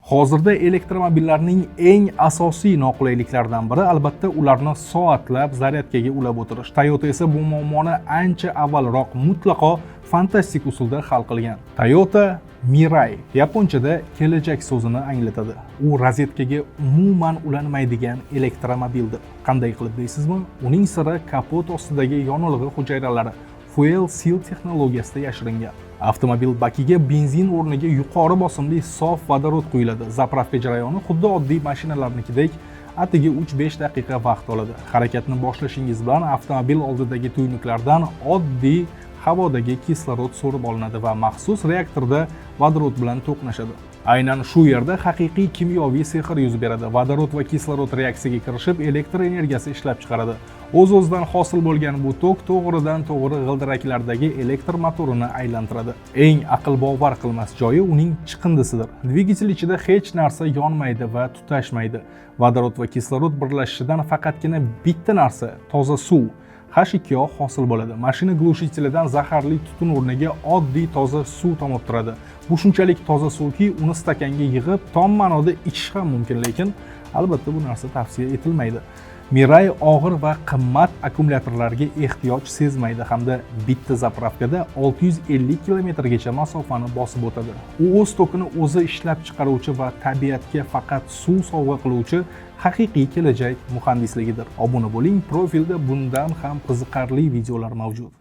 Hozirda elektromobillarning eng asosiy noqulayliklaridan biri albatta ularni soatlab zaryadkaga ulab o'tirish. Toyota esa bu muammoni ancha avvalroq mutlaqo fantastik usulda hal qilgan. Toyota Mirai yaponchada kelajak so'zini anglatadi. U rozetkaga umuman ulanmaydigan elektromobildir. Qanday qilib deysizmi? Uning siri kapot ostidagi yonilg'i hujayralari fuel cell texnologiyasida yashiringan. Avtomobil bakiga benzin o'rniga yuqori bosimli sof vodorod quyiladi. Zapravka jarayoni xuddi oddiy mashinalarnikidek atigi 3-5 daqiqa vaqt oladi. Harakatni boshlashingiz bilan avtomobil oldidagi tuynuklardan oddiy havodagi kislorod so'rib olinadi va maxsus reaktorda vodorod bilan to'qnashadi. Aynan shu yerda haqiqiy kimyoviy sehr yuz beradi. Vodorod va kislorod reaksiyaga kirishib, elektr energiyasi ishlab chiqaradi. O'z-o'zidan hosil bo'lgan bu tok to'g'ridan-to'g'ri g'ildiraklardagi elektr motorini aylantiradi. Eng aql bovar qilmas joyi uning chiqindisidir. Dvigatel ichida hech narsa yonmaydi va tutashmaydi. Vodorod va kislorod birlashishidan faqatgina bitta narsa, toza suv H2O hosil bo'ladi. Mashina glushitilidan zaharli tutun o'rniga oddiy toza suv tomib turadi. Bu shunchalik toza suvki, uni stakanga yig'ib, tom ma'noda ichish ham mumkin, lekin albatta bu narsa tavsiya etilmaydi. Mirai og'ir va qimmat akkumulyatorlarga ehtiyoj sezmaydi hamda bitta zapravkada 650 kilometrgacha masofani bosib o'tadi. U o'z tokini o'zi ishlab chiqaruvchi va tabiatga faqat suv sovg'a qiluvchi haqiqiy kelajak muhandisligidir. Obuna bo'ling, profilda bundan ham qiziqarli videolar mavjud.